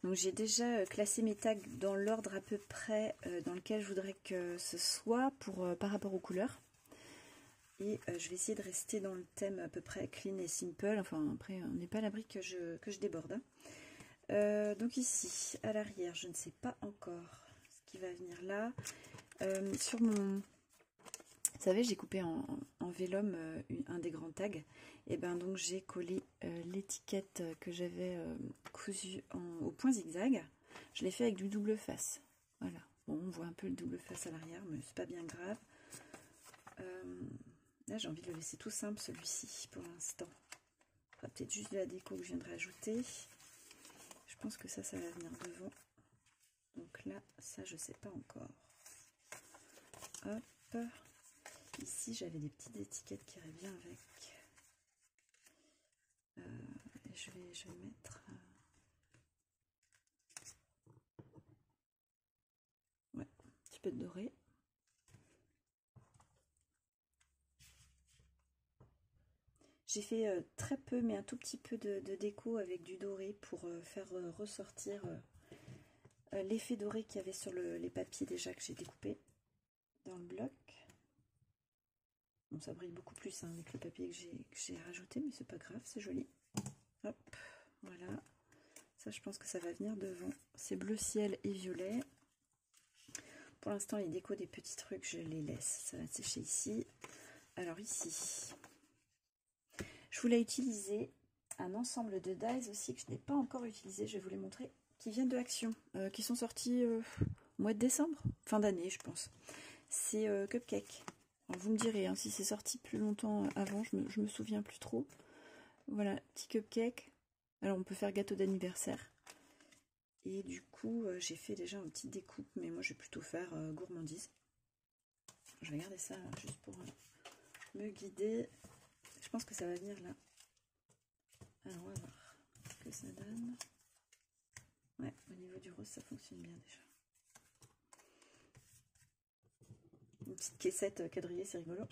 Donc j'ai déjà classé mes tags dans l'ordre à peu près dans lequel je voudrais que ce soit par rapport aux couleurs. Et je vais essayer de rester dans le thème à peu près clean et simple. Enfin après on n'est pas à l'abri que je déborde. Donc ici à l'arrière je ne sais pas encore ce qui va venir là. Sur mon... Vous savez, j'ai coupé en vélum un des grands tags. Et ben donc j'ai collé l'étiquette que j'avais cousue au point zigzag. Je l'ai fait avec du double face. Voilà. Bon, on voit un peu le double face à l'arrière, mais c'est pas bien grave. Là, j'ai envie de le laisser tout simple celui-ci pour l'instant. Peut-être juste de la déco que je viens de rajouter. Je pense que ça va venir devant. Donc là, ça, je sais pas encore. Hop. Ici, j'avais des petites étiquettes qui iraient bien avec. Et je vais mettre... ouais, un petit peu de doré. J'ai fait très peu, mais un tout petit peu de déco avec du doré pour faire ressortir l'effet doré qu'il y avait sur les papiers déjà que j'ai découpé dans le bloc. Bon, ça brille beaucoup plus hein, avec le papier que j'ai rajouté, mais c'est pas grave, c'est joli. Hop, voilà. Ça, je pense que ça va venir devant. C'est bleu ciel et violet. Pour l'instant, les décos des petits trucs, je les laisse. Ça va sécher ici. Alors ici, je voulais utiliser un ensemble de dies aussi que je n'ai pas encore utilisé. Je vais vous les montrer. Qui viennent de Action, qui sont sortis au mois de décembre, fin d'année, je pense. C'est Cupcake. Alors, vous me direz hein, si c'est sorti plus longtemps avant, je me souviens plus trop. Voilà, petit cupcake. Alors on peut faire gâteau d'anniversaire. Et du coup, j'ai fait déjà une petite découpe, mais moi je vais plutôt faire gourmandise. Je vais garder ça juste pour me guider. Je pense que ça va venir là. Alors on va voir ce que ça donne. Ouais, au niveau du rose, ça fonctionne bien déjà. Une petite caissette quadrillée, c'est rigolo.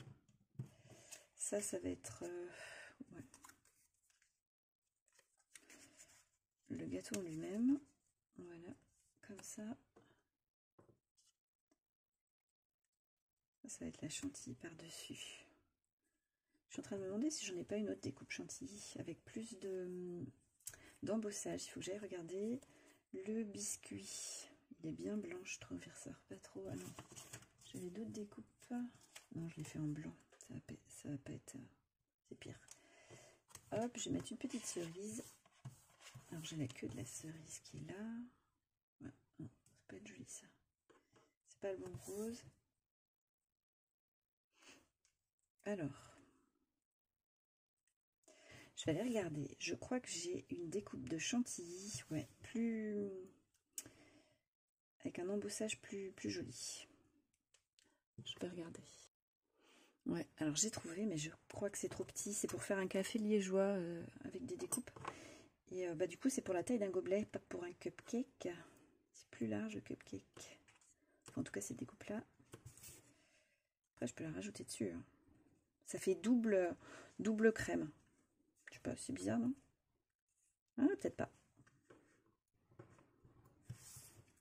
Ça va être... ouais. Le gâteau en lui-même. Voilà, comme ça. Ça va être la chantilly par-dessus. Je suis en train de me demander si j'en ai pas une autre découpe chantilly avec plus d'embossage. Il faut que j'aille regarder le biscuit. Il est bien blanc, je trouve. Il ressort pas trop. Ah non, j'avais d'autres découpes. Non, je l'ai fait en blanc. Ça va pas être... c'est pire. Hop, je vais mettre une petite cerise. Alors, j'ai la queue de la cerise qui est là. Ouais, ça peut être joli ça. C'est pas le bon rose. Alors, je vais aller regarder. Je crois que j'ai une découpe de chantilly, ouais, plus avec un embossage plus joli. Je vais regarder. Ouais, alors j'ai trouvé, mais je crois que c'est trop petit. C'est pour faire un café liégeois avec des découpes. Et bah du coup, c'est pour la taille d'un gobelet, pas pour un cupcake. C'est plus large le cupcake. Enfin, en tout cas, cette découpe-là. Après, je peux la rajouter dessus. Hein. Ça fait double crème. Je sais pas, c'est bizarre, non? Ah, peut-être pas.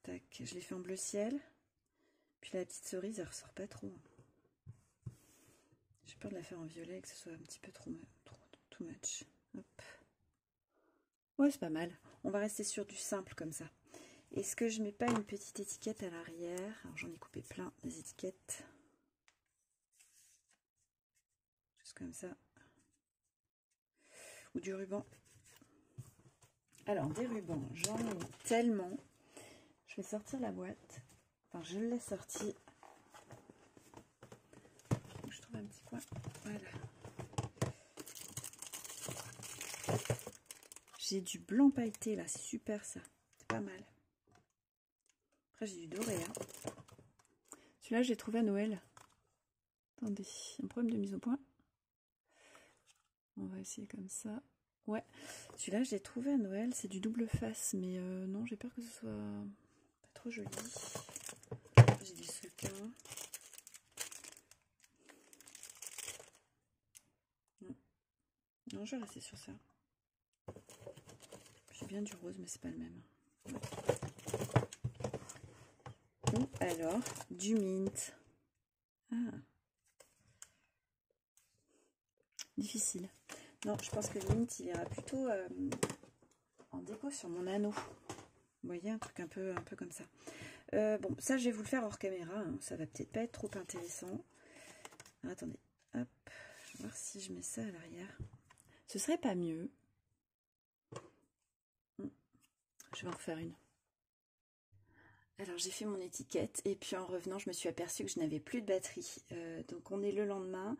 Tac, je l'ai fait en bleu ciel. Puis la petite cerise, elle ressort pas trop. J'ai peur de la faire en violet et que ce soit un petit peu trop too much. Hop. Ouais, c'est pas mal. On va rester sur du simple comme ça. Est-ce que je mets pas une petite étiquette à l'arrière? Alors j'en ai coupé plein des étiquettes. Juste comme ça. Ou du ruban. Alors des rubans, j'en ai tellement. Je vais sortir la boîte. Enfin, je l'ai sortie. Je trouve un petit coin. Voilà. J'ai du blanc pailleté là, c'est super ça. C'est pas mal. Après, j'ai du doré. Hein. Celui-là, j'ai trouvé à Noël. Attendez, un problème de mise au point. On va essayer comme ça. Ouais, celui-là, je l'ai trouvé à Noël. C'est du double face, mais non, j'ai peur que ce soit pas trop joli. J'ai du sequin. Non, je vais rester sur ça. J'ai bien du rose, mais c'est pas le même. Ou alors du mint. Ah. Difficile. Non, je pense que le mint, il ira plutôt en déco sur mon anneau. Vous voyez, un truc un peu comme ça. Bon, ça, je vais vous le faire hors caméra. Hein. Ça va peut-être pas être trop intéressant. Alors, attendez. Hop. Je vais voir si je mets ça à l'arrière. Ce serait pas mieux. Je vais en refaire une. Alors j'ai fait mon étiquette et puis en revenant je me suis aperçue que je n'avais plus de batterie. Donc on est le lendemain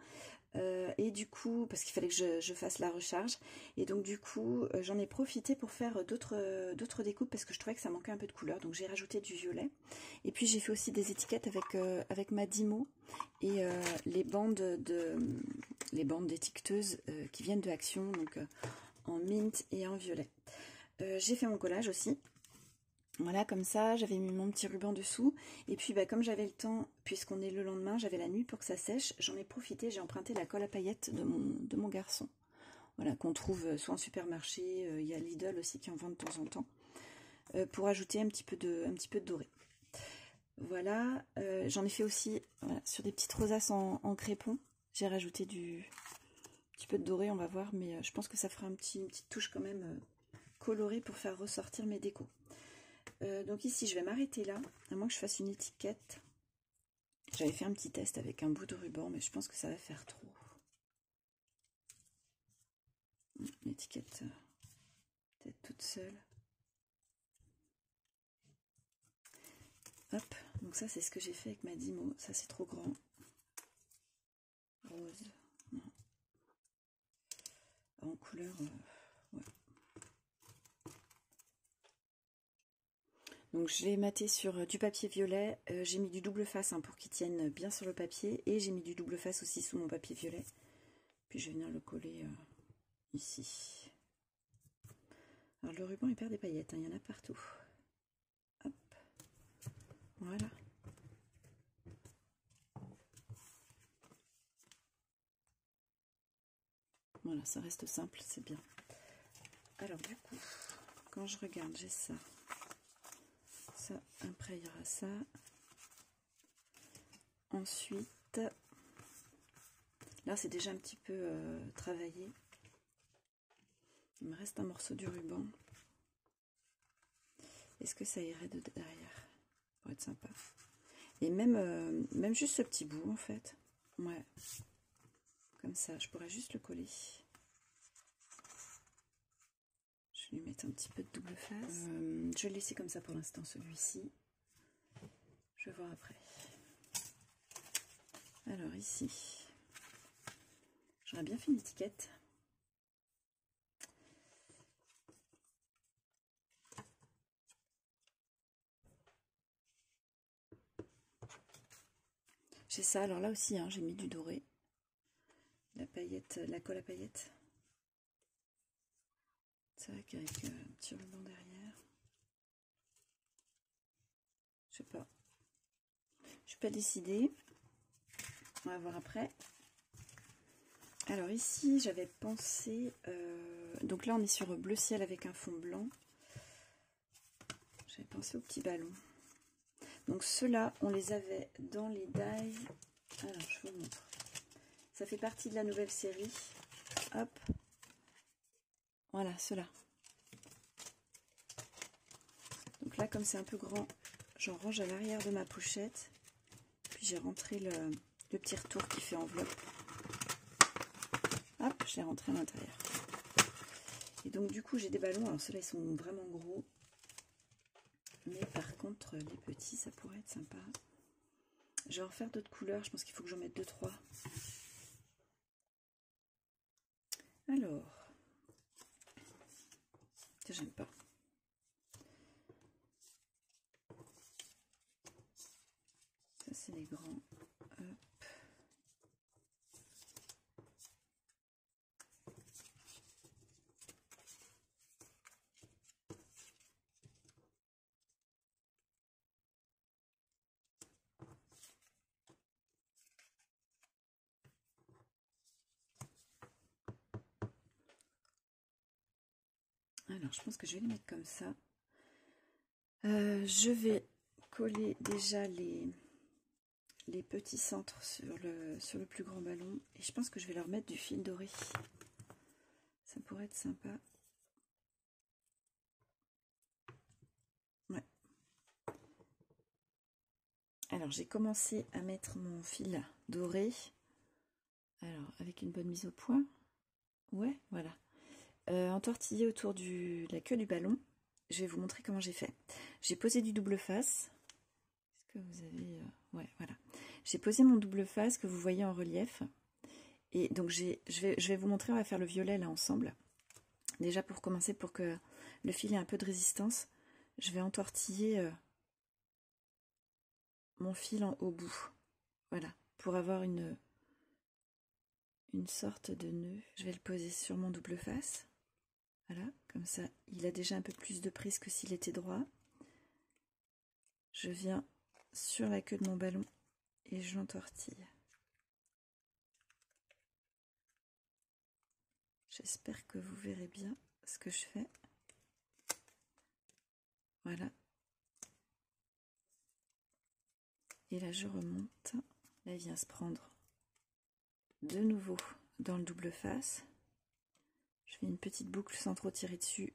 et du coup, parce qu'il fallait que je fasse la recharge, et donc du coup j'en ai profité pour faire d'autres découpes parce que je trouvais que ça manquait un peu de couleur. Donc j'ai rajouté du violet et puis j'ai fait aussi des étiquettes avec ma Dymo et les bandes d'étiqueteuses qui viennent de Action, donc en mint et en violet. J'ai fait mon collage aussi. Voilà, comme ça, j'avais mis mon petit ruban dessous. Et puis, bah, comme j'avais le temps, puisqu'on est le lendemain, j'avais la nuit pour que ça sèche. J'en ai profité, j'ai emprunté la colle à paillettes de mon garçon. Voilà, qu'on trouve soit en supermarché, il y a Lidl aussi qui en vend de temps en temps. Pour ajouter un petit peu de doré. Voilà, j'en ai fait aussi voilà, sur des petites rosaces en crépon. J'ai rajouté un petit peu de doré, on va voir. Mais je pense que ça fera une petite touche quand même colorée pour faire ressortir mes décos. Donc ici je vais m'arrêter là, à moins que je fasse une étiquette. J'avais fait un petit test avec un bout de ruban, mais je pense que ça va faire trop. L'étiquette peut-être toute seule. Hop, donc ça c'est ce que j'ai fait avec ma Dymo. Ça c'est trop grand. Rose, non. En couleur, ouais. Donc je l'ai maté sur du papier violet, j'ai mis du double face hein, pour qu'il tienne bien sur le papier, et j'ai mis du double face aussi sous mon papier violet. Puis je vais venir le coller ici. Alors le ruban il perd des paillettes, hein, il y en a partout. Hop, voilà. Voilà, ça reste simple, c'est bien. Alors du coup, quand je regarde, j'ai ça. Ça, après il y aura ça. Ensuite, là c'est déjà un petit peu travaillé. Il me reste un morceau du ruban. Est-ce que ça irait de derrière? Pour être sympa. Et même juste ce petit bout en fait. Ouais. Comme ça, je pourrais juste le coller. Je vais lui mettre un petit peu de double face. Je vais le laisser comme ça pour l'instant, celui-ci. Je vais voir après. Alors ici, j'aurais bien fait une étiquette. J'ai ça, alors là aussi, hein, j'ai mis du doré. La paillette, la colle à paillettes. C'est vrai qu'avec un petit ruban derrière. Je sais pas. Je suis pas décidée. On va voir après. Alors ici, j'avais pensé... donc là, on est sur bleu ciel avec un fond blanc. J'avais pensé aux petits ballons. Donc ceux-là, on les avait dans les die. Alors, je vous montre. Ça fait partie de la nouvelle série. Hop. Voilà, ceux-là. Donc là, comme c'est un peu grand, j'en range à l'arrière de ma pochette. Puis j'ai rentré le petit retour qui fait enveloppe. Hop, je l'ai rentré à l'intérieur. Et donc du coup, j'ai des ballons. Alors ceux-là, ils sont vraiment gros. Mais par contre, les petits, ça pourrait être sympa. Je vais en faire d'autres couleurs. Je pense qu'il faut que j'en mette 2-3. Alors, ça j'aime pas. Ça c'est les grands. Hop. Alors, je pense que je vais les mettre comme ça. Je vais coller déjà les petits centres sur le plus grand ballon. Et je pense que je vais leur mettre du fil doré. Ça pourrait être sympa. Ouais. Alors j'ai commencé à mettre mon fil doré. Alors avec une bonne mise au point. Ouais, voilà. Entortillé autour de la queue du ballon. Je vais vous montrer comment j'ai fait. J'ai posé du double face. Est-ce que vous avez... ouais, voilà. J'ai posé mon double face que vous voyez en relief. Et donc je vais vous montrer, on va faire le violet là ensemble. Déjà pour commencer, pour que le fil ait un peu de résistance, je vais entortiller mon fil au bout. Voilà, pour avoir une sorte de nœud. Je vais le poser sur mon double face. Voilà, comme ça, il a déjà un peu plus de prise que s'il était droit. Je viens sur la queue de mon ballon et je l'entortille. J'espère que vous verrez bien ce que je fais. Voilà. Et là, je remonte. Là, il vient se prendre de nouveau dans le double face. Je fais une petite boucle sans trop tirer dessus.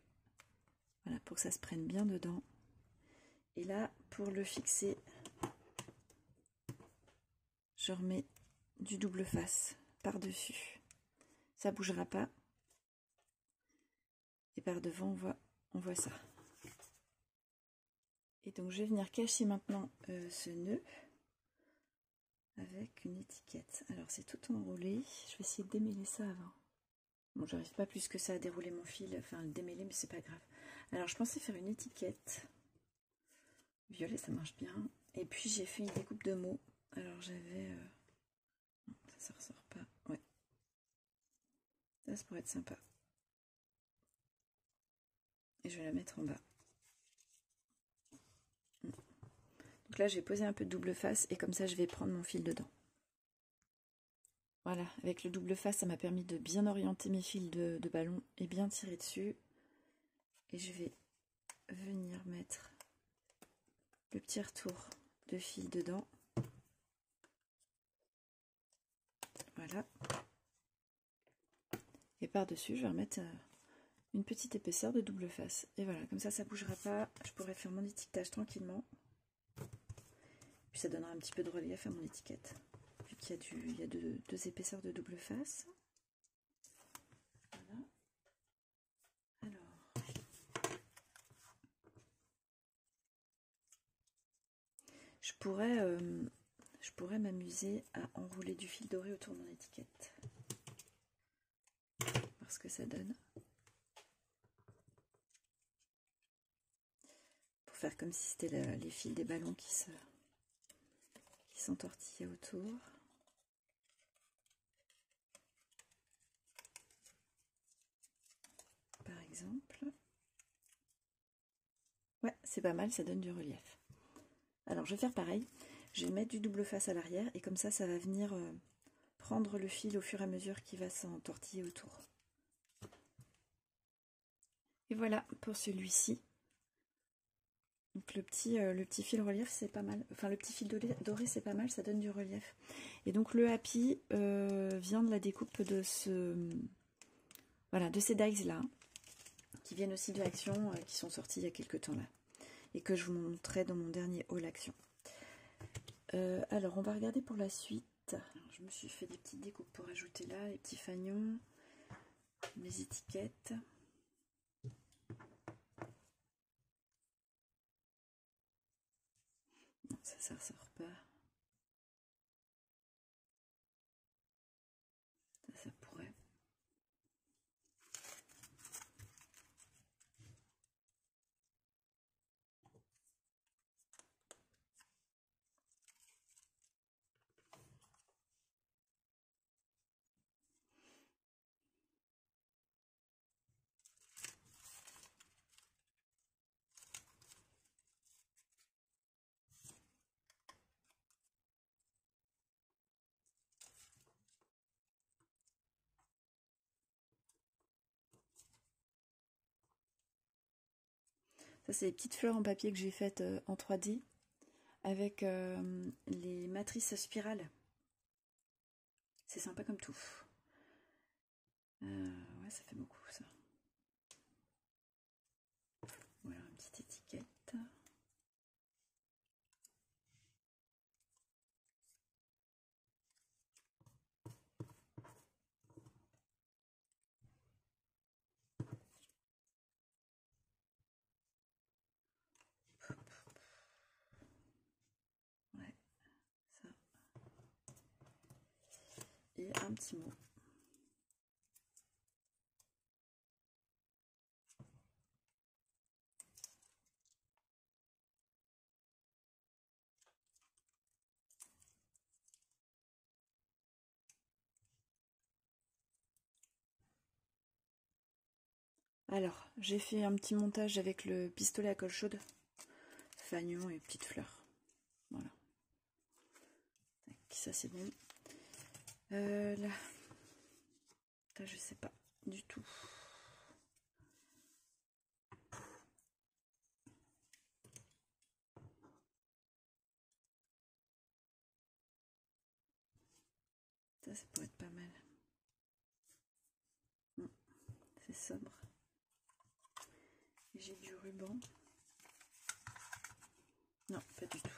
Voilà, pour que ça se prenne bien dedans. Et là, pour le fixer, je remets du double face par-dessus. Ça bougera pas. Et par devant, on voit ça. Et donc, je vais venir cacher maintenant ce nœud avec une étiquette. Alors, c'est tout enroulé. Je vais essayer de démêler ça avant. Bon, j'arrive pas plus que ça à dérouler mon fil, enfin le démêler, mais c'est pas grave. Alors, je pensais faire une étiquette. Violet, ça marche bien. Et puis, j'ai fait une découpe de mots. Alors, j'avais... non, ça ressort pas. Ouais. Ça pourrait être sympa. Et je vais la mettre en bas. Donc là, j'ai posé un peu de double face et comme ça, je vais prendre mon fil dedans. Voilà, avec le double face, ça m'a permis de bien orienter mes fils de ballon et bien tirer dessus. Et je vais venir mettre le petit retour de fil dedans. Voilà. Et par-dessus, je vais remettre une petite épaisseur de double face. Et voilà, comme ça, ça ne bougera pas. Je pourrai faire mon étiquetage tranquillement. Puis ça donnera un petit peu de relief à mon étiquette. Vu qu'il y a deux épaisseurs de double face. Voilà. Alors. Je pourrais m'amuser à enrouler du fil doré autour de mon étiquette. Voir ce que ça donne. Pour faire comme si c'était les fils des ballons qui s'entortillaient autour. Par exemple. Ouais, c'est pas mal, ça donne du relief. Alors, je vais faire pareil. Je vais mettre du double face à l'arrière et comme ça, ça va venir prendre le fil au fur et à mesure qu'il va s'entortiller autour. Et voilà pour celui-ci. Donc le petit fil relief, c'est pas mal. Enfin, le petit fil doré, c'est pas mal, ça donne du relief. Et donc le happy vient de la découpe de voilà, de ces dies-là, qui viennent aussi de l'Action, qui sont sortis il y a quelques temps là. Et que je vous montrerai dans mon dernier haul Action. Alors, on va regarder pour la suite. Alors, je me suis fait des petites découpes pour ajouter là, les petits fagnons, les étiquettes. Non, ça ressort pas. Ça pourrait. Ça, c'est les petites fleurs en papier que j'ai faites en 3D avec les matrices spirales. C'est sympa comme tout. Ouais, ça fait beaucoup ça. Voilà, une petite étiquette. Ouais, ça. Et un petit mot. Alors, j'ai fait un petit montage avec le pistolet à colle chaude, fanion et petites fleurs. Voilà. Ça, c'est bon. Là, je sais pas du tout. Ça pourrait être pas mal. C'est sobre. J'ai du ruban. Non, pas du tout.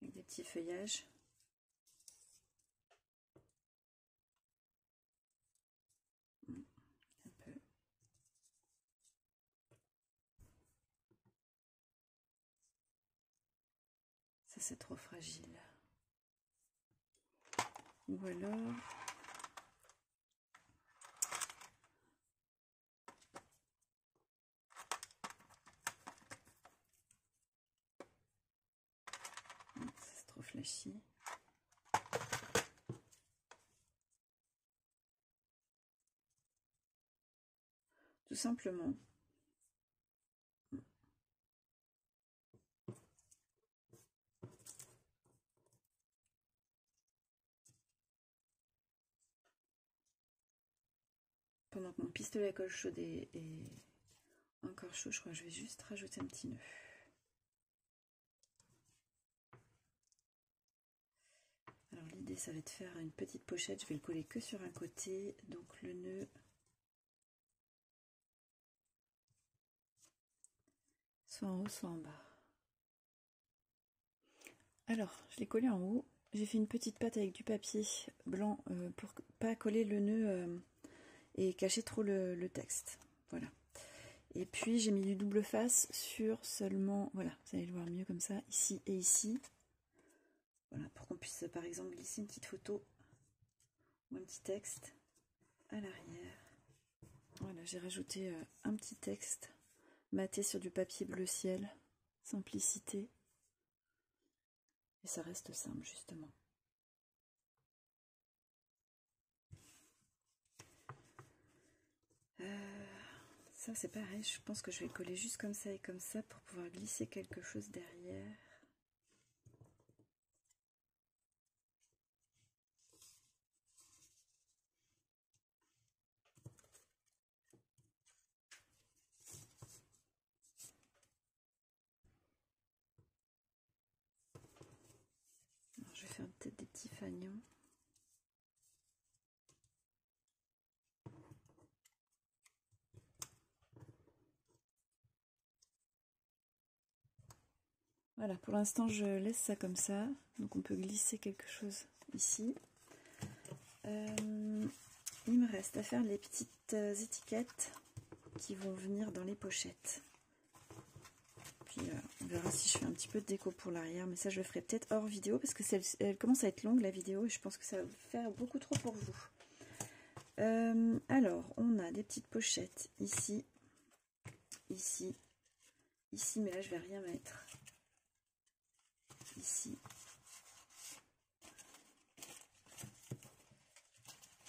Avec des petits feuillages. Un peu. Ça, c'est trop fragile. Ou alors... c'est trop flashy. Tout simplement. Pendant que mon pistolet à colle chaude est encore chaud, je crois que je vais juste rajouter un petit nœud. Alors l'idée, ça va être de faire une petite pochette. Je vais le coller que sur un côté. Donc le nœud... soit en haut, soit en bas. Alors, je l'ai collé en haut. J'ai fait une petite patte avec du papier blanc pour pas coller le nœud et cacher trop le texte. Voilà. Et puis j'ai mis du double face sur seulement, voilà, vous allez le voir mieux comme ça, ici et ici. Voilà, pour qu'on puisse par exemple glisser une petite photo ou un petit texte à l'arrière. Voilà, j'ai rajouté un petit texte maté sur du papier bleu ciel, simplicité. Et ça reste simple justement. Ça c'est pareil, je pense que je vais le coller juste comme ça et comme ça pour pouvoir glisser quelque chose derrière. Alors, je vais faire peut-être des petits fanions. Voilà, pour l'instant je laisse ça comme ça, donc on peut glisser quelque chose ici. Il me reste à faire les petites étiquettes qui vont venir dans les pochettes. Puis on verra si je fais un petit peu de déco pour l'arrière, mais ça je le ferai peut-être hors vidéo parce que elle commence à être longue la vidéo et je pense que ça va faire beaucoup trop pour vous. Alors on a des petites pochettes ici, ici, ici, mais là je vais rien mettre. Ici.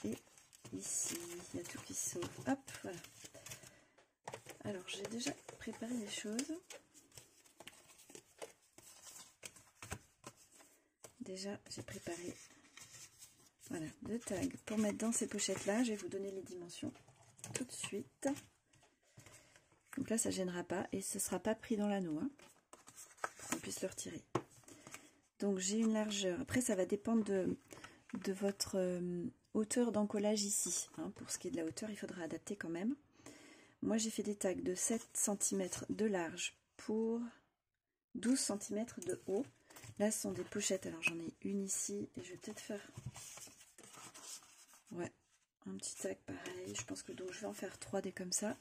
Et ici, il y a tout qui sauve. Hop, voilà. Alors, j'ai déjà préparé les choses. Déjà, j'ai préparé, voilà, 2 tags pour mettre dans ces pochettes-là. Je vais vous donner les dimensions tout de suite. Donc là, ça ne gênera pas et ce ne sera pas pris dans l'anneau, hein, pour qu'on puisse le retirer. Donc, j'ai une largeur. Après, ça va dépendre de votre hauteur d'encollage ici. Hein. Pour ce qui est de la hauteur, il faudra adapter quand même. Moi, j'ai fait des tags de 7 cm de large pour 12 cm de haut. Là, ce sont des pochettes. Alors, j'en ai une ici et je vais peut-être faire, ouais, un petit tag pareil. Je pense que donc je vais en faire 3 des comme ça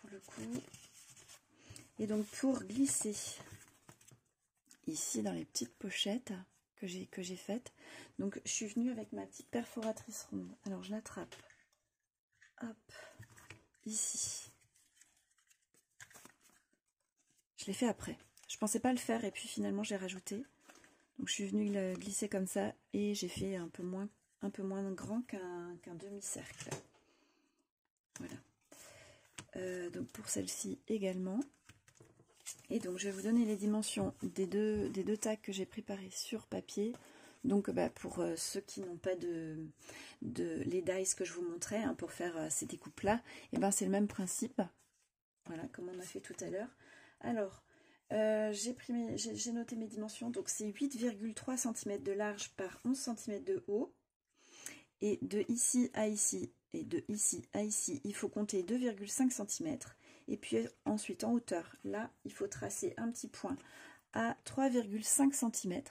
pour le coup. Et donc, pour glisser ici dans les petites pochettes que j'ai faites, donc je suis venue avec ma petite perforatrice ronde. Alors, je l'attrape, hop, ici. Je l'ai fait après. Je pensais pas le faire et puis finalement j'ai rajouté. Donc je suis venue le glisser comme ça et j'ai fait un peu moins grand qu'un demi-cercle. Voilà. Donc pour celle-ci également. Et donc je vais vous donner les dimensions des deux tags que j'ai préparés sur papier. Donc pour ceux qui n'ont pas les dies que je vous montrais, hein, pour faire ces découpes-là, et c'est le même principe. Voilà, comme on a fait tout à l'heure. Alors, j'ai noté mes dimensions, donc c'est 8,3 cm de large par 11 cm de haut. Et de ici à ici, et de ici à ici, il faut compter 2,5 cm. Et puis ensuite en hauteur, là, il faut tracer un petit point à 3,5 cm.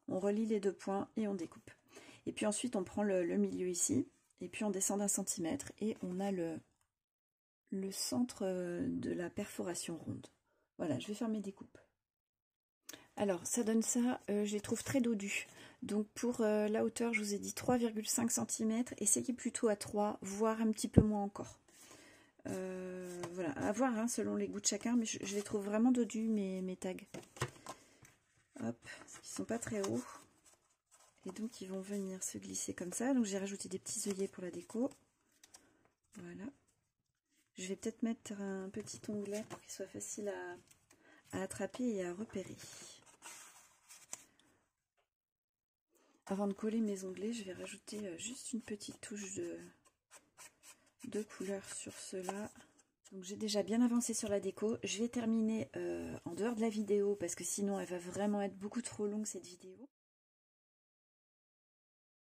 On relie les 2 points et on découpe. Et puis ensuite, on prend le milieu ici, et puis on descend d'1 cm, et on a le centre de la perforation ronde. Voilà, je vais faire mes découpes. Alors, ça donne ça, je les trouve très dodus. Donc pour la hauteur, je vous ai dit 3,5 cm, essayez plutôt à 3, voire un petit peu moins encore. Voilà, à voir hein, selon les goûts de chacun, mais je les trouve vraiment dodus, mes tags. Hop, parce qu'ils sont pas très hauts. Et donc ils vont venir se glisser comme ça. Donc j'ai rajouté des petits œillets pour la déco. Voilà. Je vais peut-être mettre un petit onglet pour qu'il soit facile à attraper et à repérer. Avant de coller mes onglets, je vais rajouter juste une petite touche de couleur sur ceux-là. Donc j'ai déjà bien avancé sur la déco. Je vais terminer en dehors de la vidéo parce que sinon elle va vraiment être beaucoup trop longue cette vidéo.